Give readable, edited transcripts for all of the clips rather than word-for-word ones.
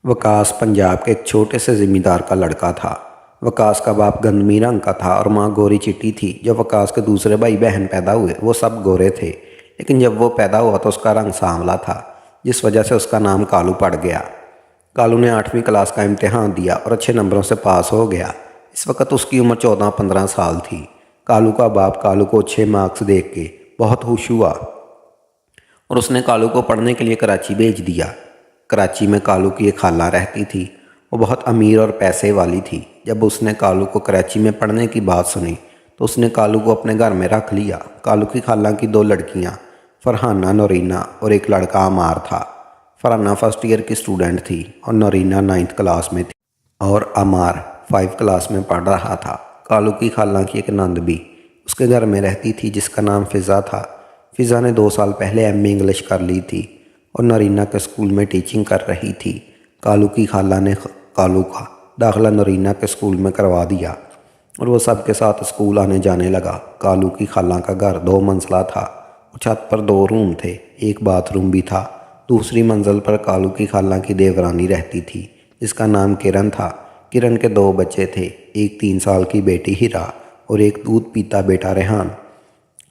वकास पंजाब के एक छोटे से ज़मींदार का लड़का था। वकास का बाप गंदमी रंग का था और माँ गोरी चिट्टी थी। जब वकास के दूसरे भाई बहन पैदा हुए वो सब गोरे थे, लेकिन जब वो पैदा हुआ तो उसका रंग सांवला था, जिस वजह से उसका नाम कालू पड़ गया। कालू ने 8वीं क्लास का इम्तिहान दिया और अच्छे नंबरों से पास हो गया। इस वक्त उसकी उम्र 14-15 साल थी। कालू का बाप कालू को अच्छे मार्क्स देख के बहुत खुश हुआ और उसने कालू को पढ़ने के लिए कराची भेज दिया। कराची में कालू की एक खाला रहती थी। वो बहुत अमीर और पैसे वाली थी। जब उसने कालू को कराची में पढ़ने की बात सुनी तो उसने कालू को अपने घर में रख लिया। कालू की खाला की 2 लड़कियां, फरहाना नौरीना और एक लड़का अमार था। फरहाना फर्स्ट ईयर की स्टूडेंट थी और नौरीना 9th क्लास में थी और अमार 5 क्लास में पढ़ रहा था। कालू की खाला की एक नंद भी उसके घर में रहती थी, जिसका नाम फ़िज़ा था। फ़िज़ा ने 2 साल पहले MA इंग्लिश कर ली थी और नरीना के स्कूल में टीचिंग कर रही थी। कालू की खाला ने कालू का दाखिला नरीना के स्कूल में करवा दिया और वो सबके साथ स्कूल आने जाने लगा। कालू की खाला का घर 2 मंजिला था और छत पर 2 रूम थे, एक बाथरूम भी था। दूसरी मंजिल पर कालू की खाला की देवरानी रहती थी, जिसका नाम किरण था। किरण के 2 बच्चे थे, एक 3 साल की बेटी हीरा और एक दूध पीता बेटा रेहान।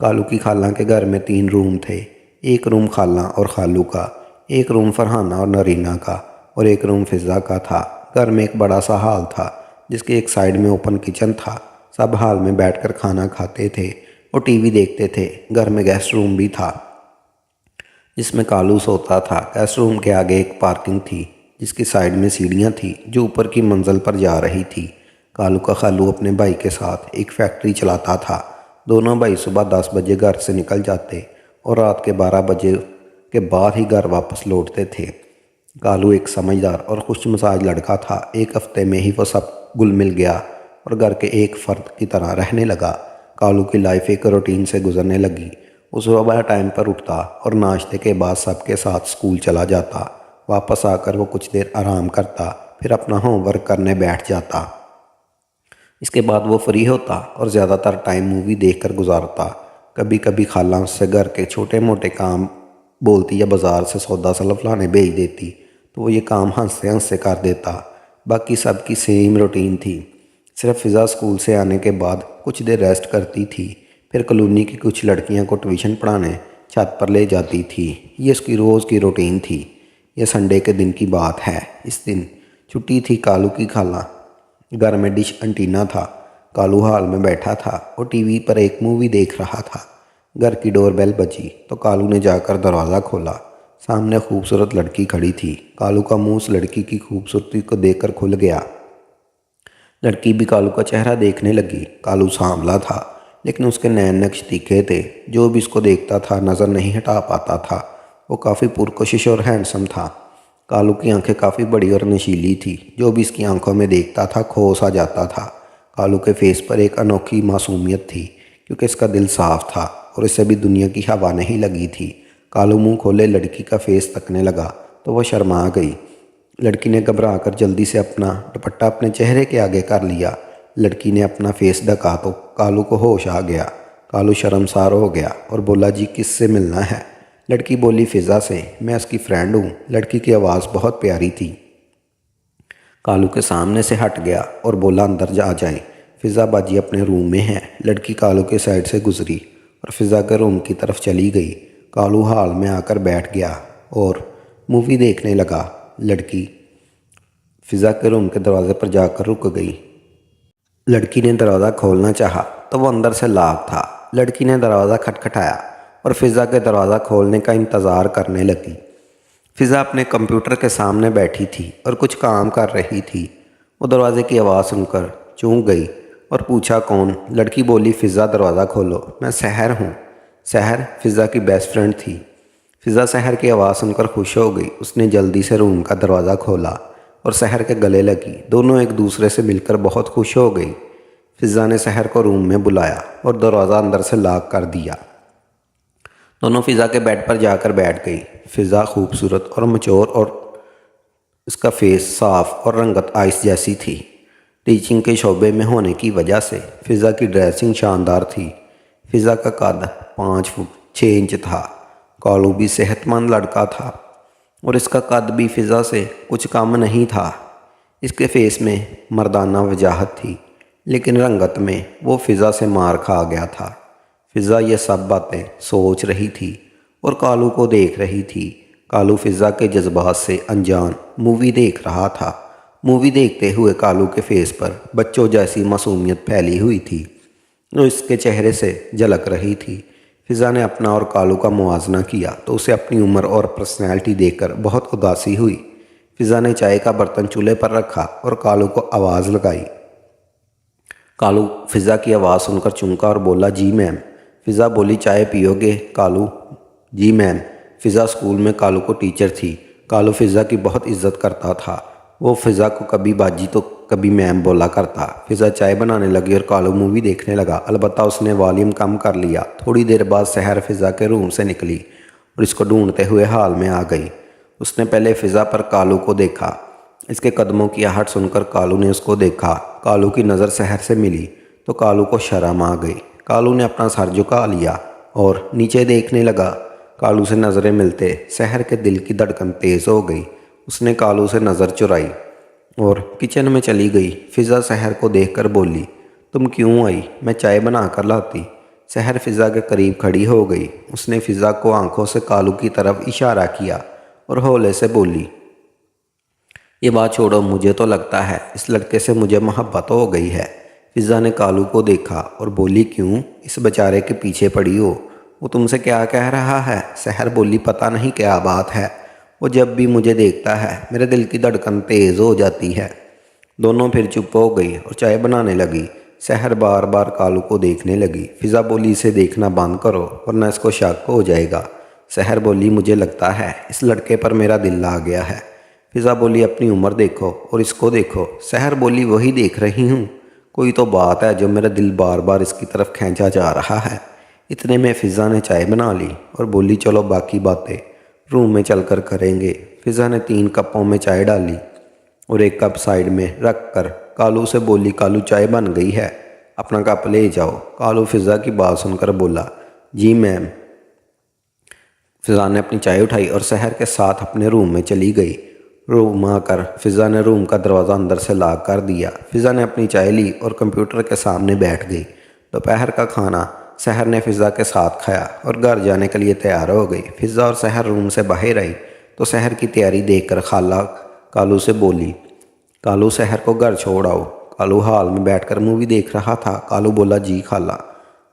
कालू की खाला के घर में 3 रूम थे, एक रूम खाला और खालू का, एक रूम फरहाना और नरीना का और एक रूम फ़िज़ा का था। घर में एक बड़ा सा हॉल था, जिसके एक साइड में ओपन किचन था। सब हॉल में बैठकर खाना खाते थे और टीवी देखते थे। घर में गेस्ट रूम भी था, जिसमें कालू सोता था। गेस्ट रूम के आगे एक पार्किंग थी, जिसकी साइड में सीढ़ियाँ थी जो ऊपर की मंजिल पर जा रही थी। कालू का खालू अपने भाई के साथ एक फैक्ट्री चलाता था। दोनों भाई सुबह 10 बजे घर से निकल जाते और रात के 12 बजे के बाद ही घर वापस लौटते थे। कालू एक समझदार और खुश मिजाज लड़का था। एक हफ्ते में ही वो सब घुल मिल गया और घर के एक फ़र्द की तरह रहने लगा। कालू की लाइफ एक रूटीन से गुजरने लगी। वो सुबह टाइम पर उठता और नाश्ते के बाद सबके साथ स्कूल चला जाता। वापस आकर वो कुछ देर आराम करता, फिर अपना होमवर्क करने बैठ जाता। इसके बाद वो फ्री होता और ज़्यादातर टाइम मूवी देखकर गुजारता। कभी कभी खाला उससे घर के छोटे मोटे काम बोलती या बाज़ार से सौदा सलफ लाने भेज देती, तो वो ये काम हंसते हंसते कर देता। बाकी सबकी सेम रूटीन थी। सिर्फ फ़िज़ा स्कूल से आने के बाद कुछ देर रेस्ट करती थी, फिर कॉलोनी की कुछ लड़कियां को ट्यूशन पढ़ाने छत पर ले जाती थी। ये उसकी रोज़ की रूटीन थी। यह संडे के दिन की बात है। इस दिन छुट्टी थी। कालू की खाला घर में डिश एंटीना था। कालू हॉल में बैठा था और टीवी पर एक मूवी देख रहा था। घर की डोरबेल बजी तो कालू ने जाकर दरवाज़ा खोला। सामने खूबसूरत लड़की खड़ी थी। कालू का मुंह उस लड़की की खूबसूरती को देखकर खुल गया। लड़की भी कालू का चेहरा देखने लगी। कालू सांवला था, लेकिन उसके नैन नक्श तीखे थे। जो भी इसको देखता था नज़र नहीं हटा पाता था। वो काफ़ी पुरकशिश और हैंडसम था। कालू की आंखें काफ़ी बड़ी और नशीली थी। जो भी इसकी आंखों में देखता था खो सा जाता था। कालू के फेस पर एक अनोखी मासूमियत थी, क्योंकि इसका दिल साफ था और इसे भी दुनिया की हवा नहीं लगी थी। कालू मुंह खोले लड़की का फेस तकने लगा तो वह शर्मा गई। लड़की ने घबरा कर जल्दी से अपना दुपट्टा अपने चेहरे के आगे कर लिया। लड़की ने अपना फेस ढका तो कालू को होश आ गया। कालू शर्मसार हो गया और बोला, जी किससे मिलना है? लड़की बोली, फ़िज़ा से, मैं उसकी फ्रेंड हूँ। लड़की की आवाज़ बहुत प्यारी थी। कालू के सामने से हट गया और बोला, अंदर जा जाए, फ़िज़ा बाजी अपने रूम में है। लड़की कालू के साइड से गुजरी और फ़िज़ा के रूम की तरफ चली गई। कालू हॉल में आकर बैठ गया और मूवी देखने लगा। लड़की फ़िज़ा के रूम के दरवाजे पर जाकर रुक गई। लड़की ने दरवाज़ा खोलना चाहा तो वो अंदर से लॉक था। लड़की ने दरवाज़ा खटखटाया और फ़िज़ा के दरवाज़ा खोलने का इंतज़ार करने लगी। फ़िज़ा अपने कंप्यूटर के सामने बैठी थी और कुछ काम कर रही थी। वो दरवाजे की आवाज़ सुनकर चौंक गई और पूछा, कौन? लड़की बोली, फ़िज़ा दरवाज़ा खोलो, मैं सहर हूँ। सहर फ़िज़ा की बेस्ट फ्रेंड थी। फ़िज़ा सहर की आवाज़ सुनकर खुश हो गई। उसने जल्दी से रूम का दरवाज़ा खोला और सहर के गले लगी। दोनों एक दूसरे से मिलकर बहुत खुश हो गई। फ़िज़ा ने सहर को रूम में बुलाया और दरवाज़ा अंदर से लॉक कर दिया। दोनों फ़िज़ा के बेड पर जाकर बैठ गई। फ़िज़ा खूबसूरत और मचोर और उसका फेस साफ और रंगत आइस जैसी थी। टीचिंग के शोबे में होने की वजह से फ़िज़ा की ड्रेसिंग शानदार थी। फ़िज़ा का कद 5 फुट 6 इंच था। कालू भी सेहतमंद लड़का था। और इसका कद भी फ़िज़ा से कुछ कम नहीं था। इसके फेस में मर्दाना वजाहत थी, लेकिन रंगत में वो फ़िज़ा से मार खा गया था। फ़िज़ा ये सब बातें सोच रही थी और कालू को देख रही थी। कालू फ़िज़ा के जज्बात से अनजान मूवी देख रहा था। मूवी देखते हुए कालू के फेस पर बच्चों जैसी मासूमियत फैली हुई थी जो इसके चेहरे से झलक रही थी। फ़िज़ा ने अपना और कालू का मुआवजा किया तो उसे अपनी उम्र और पर्सनैलिटी देखकर बहुत उदासी हुई। फ़िज़ा ने चाय का बर्तन चूल्हे पर रखा और कालू को आवाज़ लगाई। कालू फ़िज़ा की आवाज़ सुनकर चौंका और बोला, जी मैम। फ़िज़ा बोली, चाय पियोगे? कालू, जी मैम। फ़िज़ा स्कूल में कालू को टीचर थी। कालू फ़िज़ा की बहुत इज्जत करता था। वो फ़िज़ा को कभी बाजी तो कभी मैम बोला करता। फ़िज़ा चाय बनाने लगी और कालू मूवी देखने लगा। अलबत्ता उसने वॉल्यूम कम कर लिया। थोड़ी देर बाद सहर फ़िज़ा के रूम से निकली और इसको ढूंढते हुए हाल में आ गई। उसने पहले फ़िज़ा पर कालू को देखा। इसके कदमों की आहट सुनकर कालू ने उसको देखा। कालू की नज़र सहर से मिली तो कालू को शर्म आ गई। कालू ने अपना सर झुका लिया और नीचे देखने लगा। कालू से नज़रें मिलते सहर के दिल की धड़कन तेज़ हो गई। उसने कालू से नज़र चुराई और किचन में चली गई। फ़िज़ा सहर को देखकर बोली, तुम क्यों आई? मैं चाय बना कर लाती। सहर फ़िज़ा के करीब खड़ी हो गई। उसने फ़िज़ा को आंखों से कालू की तरफ इशारा किया और हौले से बोली, ये बात छोड़ो, मुझे तो लगता है इस लड़के से मुझे मोहब्बत हो गई है। फ़िज़ा ने कालू को देखा और बोली, क्यों? इस बेचारे के पीछे पड़ी हो? वो तुमसे क्या कह रहा है? सहर बोली, पता नहीं क्या बात है। वो जब भी मुझे देखता है मेरे दिल की धड़कन तेज़ हो जाती है। दोनों फिर चुप हो गई और चाय बनाने लगी। सहर बार बार कालू को देखने लगी। फ़िज़ा बोली, इसे देखना बंद करो वरना इसको शक हो जाएगा। सहर बोली, मुझे लगता है इस लड़के पर मेरा दिल आ गया है। फ़िज़ा बोली, अपनी उम्र देखो और इसको देखो। सहर बोली, वही देख रही हूँ। कोई तो बात है जो मेरा दिल बार बार इसकी तरफ खींचा जा रहा है। इतने में फ़िज़ा ने चाय बना ली और बोली, चलो बाकी बातें रूम में चलकर करेंगे। फ़िज़ा ने 3 कपों में चाय डाली और एक कप साइड में रख कर कालू से बोली, कालू चाय बन गई है, अपना कप ले जाओ। कालू फ़िज़ा की बात सुनकर बोला, जी मैम। फ़िज़ा ने अपनी चाय उठाई और सहर के साथ अपने रूम में चली गई। रूम आकर फ़िज़ा ने रूम का दरवाज़ा अंदर से लॉक कर दिया। फ़िज़ा ने अपनी चाय ली और कंप्यूटर के सामने बैठ गई। दोपहर का खाना सहर ने फ़िज़ा के साथ खाया और घर जाने के लिए तैयार हो गई। फ़िज़ा और सहर रूम से बाहर आई तो सहर की तैयारी देखकर खाला कालू से बोली, कालू सहर को घर छोड़ आओ। कालू हॉल में बैठकर मूवी देख रहा था। कालू बोला, जी खाला।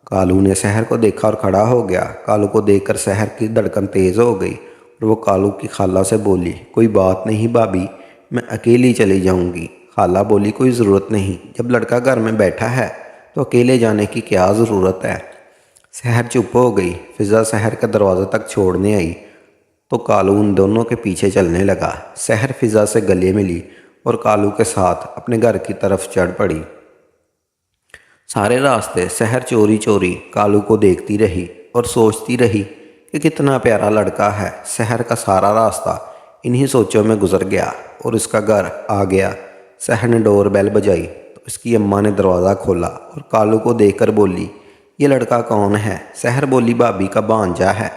कालू ने सहर को देखा और खड़ा हो गया। कालू को देखकर सहर की धड़कन तेज़ हो गई और वो कालू की खाला से बोली, कोई बात नहीं भाभी, मैं अकेली चली जाऊंगी। खाला बोली, कोई ज़रूरत नहीं, जब लड़का घर में बैठा है तो अकेले जाने की क्या ज़रूरत है। सहर चुप हो गई। फ़िज़ा सहर के दरवाजे तक छोड़ने आई तो कालू उन दोनों के पीछे चलने लगा। सहर फ़िज़ा से गले मिली और कालू के साथ अपने घर की तरफ चढ़ पड़ी। सारे रास्ते सहर चोरी चोरी कालू को देखती रही और सोचती रही कि कितना प्यारा लड़का है। सहर का सारा रास्ता इन्हीं सोचों में गुजर गया और उसका घर आ गया। सहर ने डोर बेल बजाई तो उसकी अम्मा ने दरवाज़ा खोला और कालू को देखकर बोली, ये लड़का कौन है? सहर बोली, भाभी का भांजा है,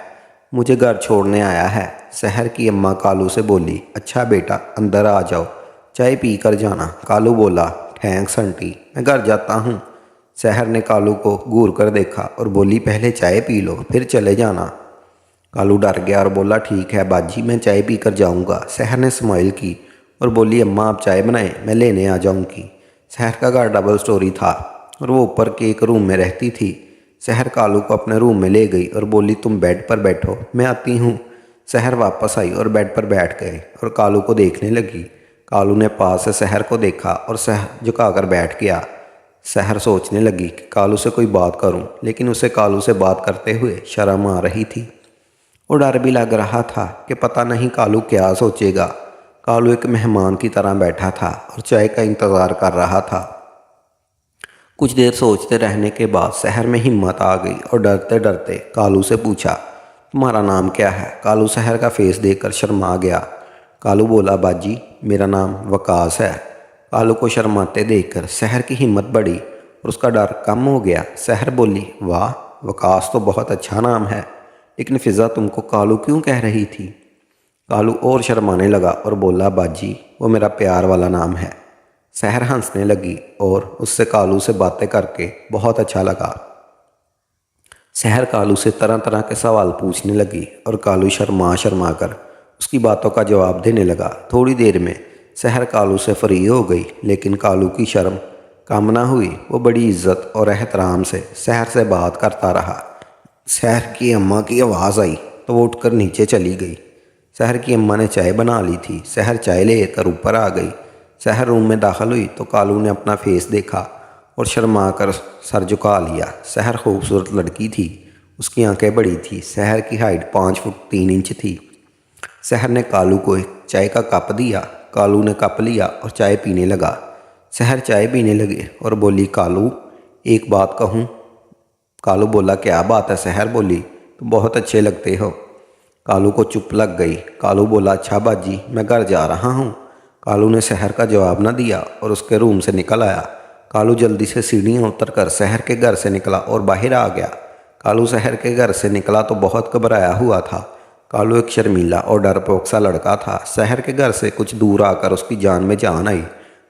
मुझे घर छोड़ने आया है। सहर की अम्मा कालू से बोली, अच्छा बेटा अंदर आ जाओ, चाय पी कर जाना। कालू बोला, थैंक्स आंटी, मैं घर जाता हूँ। सहर ने कालू को घूर कर देखा और बोली, पहले चाय पी लो फिर चले जाना। कालू डर गया और बोला, ठीक है बाजी, मैं चाय पी कर जाऊँगा। सहर ने स्माइल की और बोली, अम्मा आप चाय बनाएं, मैं लेने आ जाऊँगी। सहर का घर डबल स्टोरी था और वो ऊपर के एक रूम में रहती थी। सहर कालू को अपने रूम में ले गई और बोली, तुम बेड पर बैठो, मैं आती हूँ। सहर वापस आई और बेड पर बैठ गए और कालू को देखने लगी। कालू ने पास से सहर को देखा और सहर झुकाकर बैठ गया। सहर सोचने लगी कि कालू से कोई बात करूं, लेकिन उसे कालू से बात करते हुए शर्म आ रही थी और डर भी लग रहा था कि पता नहीं कालू क्या सोचेगा। कालू एक मेहमान की तरह बैठा था और चाय का इंतज़ार कर रहा था। कुछ देर सोचते रहने के बाद सहर में हिम्मत आ गई और डरते डरते कालू से पूछा, तुम्हारा नाम क्या है? कालू सहर का फेस देखकर शर्मा गया। कालू बोला, बाजी मेरा नाम वकास है। कालू को शर्माते देखकर सहर की हिम्मत बढ़ी और उसका डर कम हो गया। सहर बोली, वाह वकास तो बहुत अच्छा नाम है, लेकिन फ़िज़ा तुमको कालू क्यों कह रही थी? कालू और शर्माने लगा और बोला, बाजी वो मेरा प्यार वाला नाम है। सहर हंसने लगी और उससे कालू से बातें करके बहुत अच्छा लगा। सहर कालू से तरह तरह के सवाल पूछने लगी और कालू शर्मा शर्मा कर उसकी बातों का जवाब देने लगा। थोड़ी देर में सहर कालू से फ्री हो गई, लेकिन कालू की शर्म कम ना हुई। वो बड़ी इज्जत और एहतराम से सहर से बात करता रहा। सहर की अम्मा की आवाज़ आई तो वो उठकर नीचे चली गई। सहर की अम्मा ने चाय बना ली थी। सहर चाय लेकर ऊपर आ गई। सहर रूम में दाखिल हुई तो कालू ने अपना फेस देखा और शर्मा कर सर झुका लिया। सहर खूबसूरत लड़की थी। उसकी आंखें बड़ी थी। सहर की हाइट 5 फुट 3 इंच थी। सहर ने कालू को एक चाय का कप दिया। कालू ने कप लिया और चाय पीने लगा। सहर चाय पीने लगे और बोली, कालू एक बात कहूँ। कालू बोला, क्या बात है। सहर बोली, तुम बहुत अच्छे लगते हो। कालू को चुप लग गई। कालू बोला, अच्छा बाजी मैं घर जा रहा हूँ। कालू ने सहर का जवाब न दिया और उसके रूम से निकल आया। कालू जल्दी से सीढ़ियाँ उतरकर सहर के घर से निकला और बाहर आ गया। कालू सहर के घर से निकला तो बहुत घबराया हुआ था। कालू एक शर्मीला और डरपोक सा लड़का था। सहर के घर से कुछ दूर आकर उसकी जान में जान आई।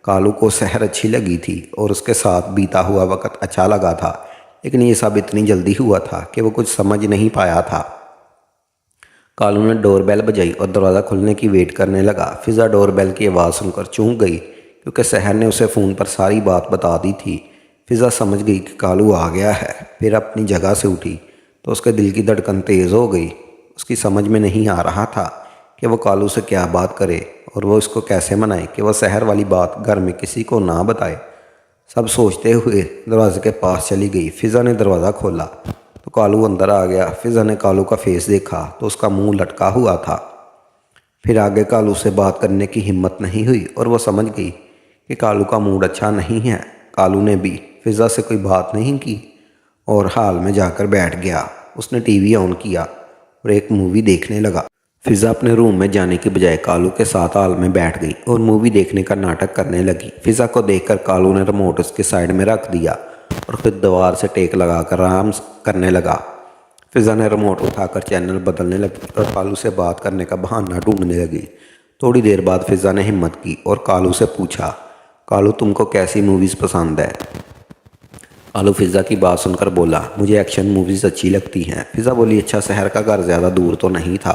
कालू को सहर अच्छी लगी थी और उसके साथ बीता हुआ वक्त अच्छा लगा था, लेकिन ये सब इतनी जल्दी हुआ था कि वो कुछ समझ नहीं पाया था। कालू ने डोरबेल बजाई और दरवाज़ा खुलने की वेट करने लगा। फिज़ा डोरबेल की आवाज़ सुनकर चौंक गई, क्योंकि सहर ने उसे फ़ोन पर सारी बात बता दी थी। फिज़ा समझ गई कि कालू आ गया है। फिर अपनी जगह से उठी तो उसके दिल की धड़कन तेज़ हो गई। उसकी समझ में नहीं आ रहा था कि वो कालू से क्या बात करे और वो इसको कैसे मनाए कि वह सहर वाली बात घर में किसी को ना बताए। सब सोचते हुए दरवाजे के पास चली गई। फिज़ा ने दरवाज़ा खोला तो कालू अंदर आ गया। फिज़ा ने कालू का फेस देखा तो उसका मुंह लटका हुआ था। फिर आगे कालू से बात करने की हिम्मत नहीं हुई और वो समझ गई कि कालू का मूड अच्छा नहीं है। कालू ने भी फिज़ा से कोई बात नहीं की और हाल में जाकर बैठ गया। उसने टीवी ऑन किया और एक मूवी देखने लगा। फिज़ा अपने रूम में जाने की बजाय कालू के साथ हाल में बैठ गई और मूवी देखने का नाटक करने लगी। फिज़ा को देखकर कालू ने रिमोट उसके साइड में रख दिया और फिर दीवार से टेक लगाकर आराम करने लगा। फिज़ा ने रिमोट उठाकर चैनल बदलने लगी और कालू से बात करने का बहाना ढूंढने लगी। थोड़ी देर बाद फिज़ा ने हिम्मत की और कालू से पूछा, कालू तुमको कैसी मूवीज़ पसंद है। कालू फिज़ा की बात सुनकर बोला, मुझे एक्शन मूवीज़ अच्छी लगती हैं। फिज़ा बोली, अच्छा शहर का घर ज़्यादा दूर तो नहीं था।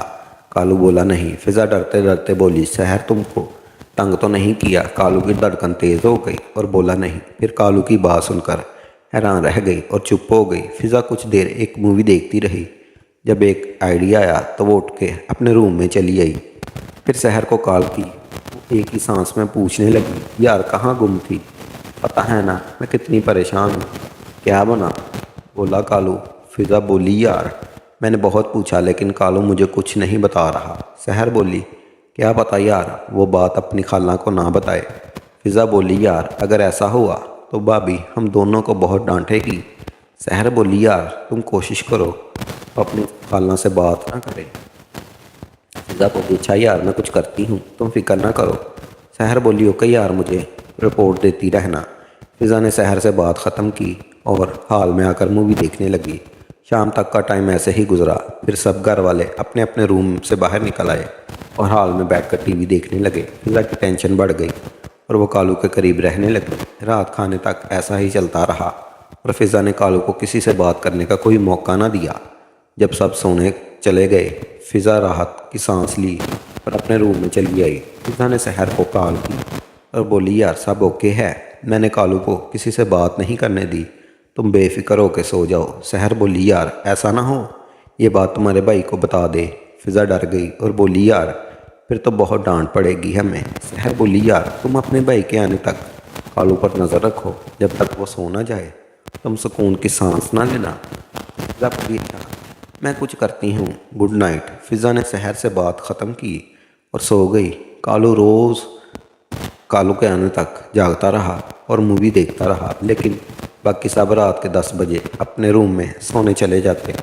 कालू बोला, नहीं। फिज़ा डरते डरते बोली, शहर तुमको तंग तो नहीं किया। कालू की धड़कन तेज़ हो गई और बोला, नहीं। फिर कालू की बात सुनकर हैरान रह गई और चुप हो गई। फिज़ा कुछ देर एक मूवी देखती रही। जब एक आइडिया आया तो वो उठ के अपने रूम में चली आई। फिर शहर को कॉल की। वो एक ही सांस में पूछने लगी, यार कहाँ गुम थी। पता है ना मैं कितनी परेशान हूँ। क्या बना। बोला कालू। फिज़ा बोली, यार मैंने बहुत पूछा लेकिन कालू मुझे कुछ नहीं बता रहा। शहर बोली, क्या पता यार, वो बात अपनी खाला को ना बताए। फिज़ा बोली, यार अगर ऐसा हुआ तो भाभी हम दोनों को बहुत डांटेगी। शहर बोली, यार तुम कोशिश करो अपनी खाला से बात ना करें। फिज़ा बोली, अच्छा यार मैं कुछ करती हूँ, तुम फिक्र ना करो। शहर बोली, ओके यार मुझे रिपोर्ट देती रहना। फिज़ा ने शहर से बात ख़त्म की और हाल में आकर मूवी देखने लगी। शाम तक का टाइम ऐसे ही गुजरा। फिर सब घर वाले अपने अपने रूम से बाहर निकल आए और हाल में बैठकर टीवी देखने लगे। फिज़ा की टेंशन बढ़ गई और वो कालू के करीब रहने लगी। रात खाने तक ऐसा ही चलता रहा और फिज़ा ने कालू को किसी से बात करने का कोई मौका ना दिया। जब सब सोने चले गए, फिज़ा राहत की सांस ली और अपने रूम में चली आई। फिज़ा ने शहर को कॉल की और बोली, यार सब ओके है। मैंने कालू को किसी से बात नहीं करने दी, तुम बेफिक्र होकर सो जाओ। शहर बोली, यार ऐसा ना हो ये बात तुम्हारे भाई को बता दे। फिज़ा डर गई और बोली, यार फिर तो बहुत डांट पड़ेगी हमें। शहर बोली, यार तुम अपने भाई के आने तक कालू पर नज़र रखो। जब तक वो सो ना जाए तुम सुकून की सांस ना लेना। फिज़ा बोली, अच्छा मैं कुछ करती हूँ, गुड नाइट। फिज़ा ने शहर से बात ख़त्म की और सो गई। कालू के आने तक जागता रहा और मूवी देखता रहा, लेकिन बाकी सब रात के 10 बजे अपने रूम में सोने चले जाते।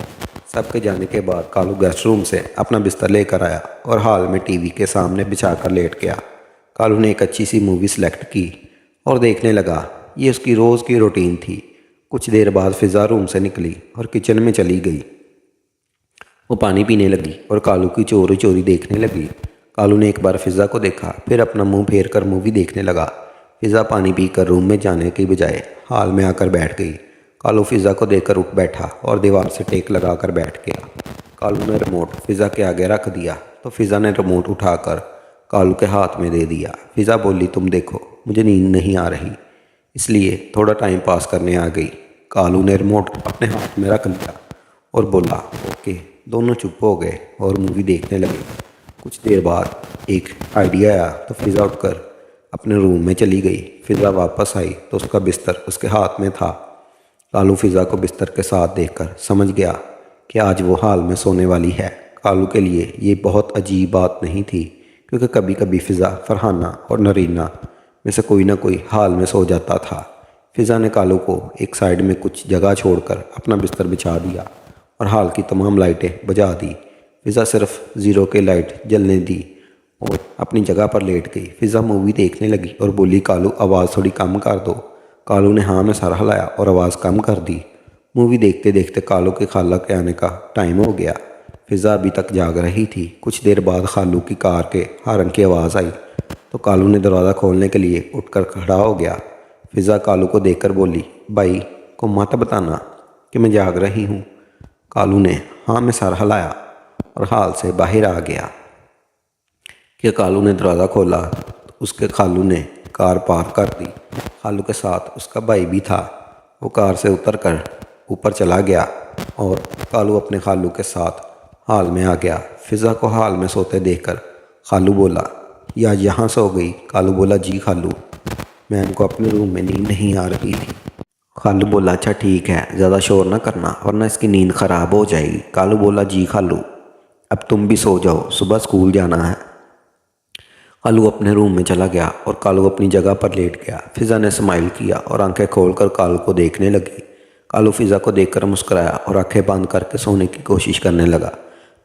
सबके जाने के बाद कालू गेस्ट रूम से अपना बिस्तर लेकर आया और हॉल में टीवी के सामने बिछाकर लेट गया। कालू ने एक अच्छी सी मूवी सेलेक्ट की और देखने लगा। ये उसकी रोज़ की रूटीन थी। कुछ देर बाद फिज़ा रूम से निकली और किचन में चली गई। वो पानी पीने लगी और कालू की चोरी चोरी देखने लगी। कालू ने एक बार फिज़ा को देखा, फिर अपना मुंह फेर कर मूवी देखने लगा। फिज़ा पानी पीकर रूम में जाने की बजाय हॉल में आकर बैठ गई। कालू फिज़ा को देखकर उठ बैठा और दीवार से टेक लगा कर बैठ गया। कालू ने रिमोट फिज़ा के आगे रख दिया तो फिज़ा ने रिमोट उठाकर कालू के हाथ में दे दिया। फिज़ा बोली, तुम देखो, मुझे नींद नहीं आ रही, इसलिए थोड़ा टाइम पास करने आ गई। कालू ने रिमोट अपने हाथ में रख लिया और बोला, ओके। दोनों चुप हो गए और मूवी देखने लगे। कुछ देर बाद एक आइडिया आया तो फिज़ा उठकर अपने रूम में चली गई। फिज़ा वापस आई तो उसका बिस्तर उसके हाथ में था। कालू फिज़ा को बिस्तर के साथ देखकर समझ गया कि आज वो हाल में सोने वाली है। कालू के लिए ये बहुत अजीब बात नहीं थी, क्योंकि कभी कभी फिज़ा, फरहाना और नरीना में से कोई ना कोई हाल में सो जाता था। फिज़ा ने कालू को एक साइड में कुछ जगह छोड़कर अपना बिस्तर बिछा दिया और हाल की तमाम लाइटें बुझा दी। फिज़ा सिर्फ ज़ीरो की लाइट जलने दी और अपनी जगह पर लेट गई। फिज़ा मूवी देखने लगी और बोली, कालू आवाज़ थोड़ी कम कर दो। कालू ने हाँ में सर हिलाया और आवाज़ कम कर दी। मूवी देखते देखते कालू के खाला के आने का टाइम हो गया। फिज़ा अभी तक जाग रही थी। कुछ देर बाद खालू की कार के हॉर्न की आवाज़ आई तो कालू ने दरवाज़ा खोलने के लिए उठकर खड़ा हो गया। फिज़ा कालू को देखकर बोली, भाई को मत बताना कि मैं जाग रही हूँ। कालू ने हाँ में सर हिलाया और हाल से बाहर आ गया। कि कालू ने दरवाज़ा खोला तो उसके खालू ने कार पार्क कर दी। खालू के साथ उसका भाई भी था। वो कार से उतरकर ऊपर चला गया और कालू अपने खालू के साथ हाल में आ गया। फिज़ा को हाल में सोते देखकर खालू बोला, या यहाँ सो गई? कालू बोला, जी खालू, मैम को अपने रूम में नींद नहीं आ रही थी। खालू बोला, अच्छा ठीक है, ज़्यादा शोर ना करना वरना इसकी नींद ख़राब हो जाएगी। कालू बोला, जी खालू, अब तुम भी सो जाओ, सुबह स्कूल जाना है। कालू अपने रूम में चला गया और कालू अपनी जगह पर लेट गया। फिज़ा ने स्माइल किया और आंखें खोलकर कालू को देखने लगी। कालू फिज़ा को देखकर मुस्कुराया और आंखें बंद करके सोने की कोशिश करने लगा।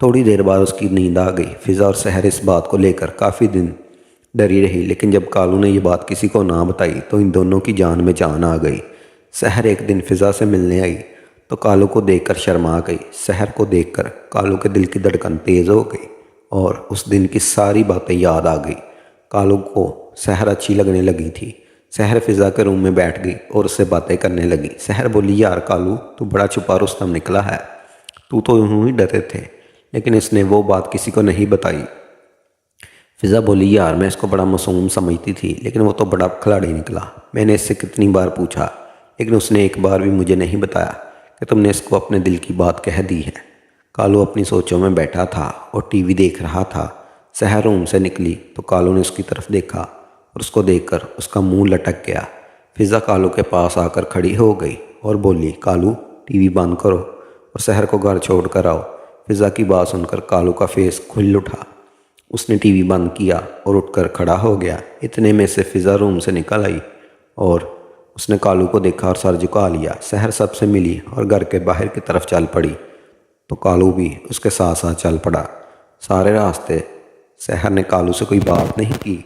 थोड़ी देर बाद उसकी नींद आ गई। फिज़ा और सहर इस बात को लेकर काफ़ी दिन डरी रही, लेकिन जब कालू ने ये बात किसी को ना बताई तो इन दोनों की जान में जान आ गई। सहर एक दिन फिज़ा से मिलने आई तो कालू को देखकर शर्मा गई। सहर को देखकर कालू के दिल की धड़कन तेज़ हो गई और उस दिन की सारी बातें याद आ गई। कालू को सहर अच्छी लगने लगी थी। सहर फिज़ा के रूम में बैठ गई और उससे बातें करने लगी। सहर बोली, यार कालू, तू बड़ा छुपा रुस्तम निकला है, तू तो यूँ ही डरे थे। लेकिन इसने वो बात किसी को नहीं बताई। फिज़ा बोली, यार मैं इसको बड़ा मासूम समझती थी, लेकिन वो तो बड़ा खिलाड़ी निकला। मैंने इससे कितनी बार पूछा, लेकिन उसने एक बार भी मुझे नहीं बताया कि तुमने इसको अपने दिल की बात कह दी है। कालू अपनी सोचों में बैठा था और टीवी देख रहा था। सहर रूम से निकली तो कालू ने उसकी तरफ देखा और उसको देखकर उसका मुंह लटक गया। फिज़ा कालू के पास आकर खड़ी हो गई और बोली, कालू टीवी बंद करो और सहर को घर छोड़ कर आओ। फिज़ा की बात सुनकर कालू का फेस खुल उठा। उसने टीवी बंद किया और उठकर खड़ा हो गया। इतने में से फिज़ा रूम से निकल आई और उसने कालू को देखा और सर झुका लिया। सहर सबसे मिली और घर के बाहर की तरफ चल पड़ी तो कालू भी उसके साथ साथ चल पड़ा। सारे रास्ते सहर ने कालू से कोई बात नहीं की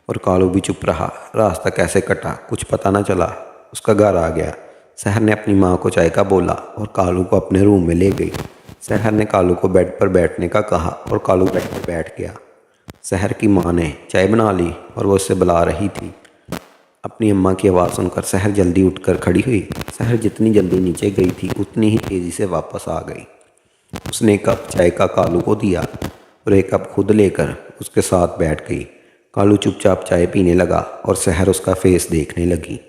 और कालू भी चुप रहा। रास्ता कैसे कटा कुछ पता न चला। उसका घर आ गया। सहर ने अपनी माँ को चाय का बोला और कालू को अपने रूम में ले गई। सहर ने कालू को बेड पर बैठने का कहा और कालू बेड पर बैठ गया। सहर की माँ ने चाय बना ली और वो उससे बुला रही थी। अपनी अम्मा की आवाज़ सुनकर सहर जल्दी उठकर खड़ी हुई। सहर जितनी जल्दी नीचे गई थी उतनी ही तेज़ी से वापस आ गई। उसने एक कप चाय का कालू को दिया और एक कप खुद लेकर उसके साथ बैठ गई। कालू चुपचाप चाय पीने लगा और सहर उसका फेस देखने लगी।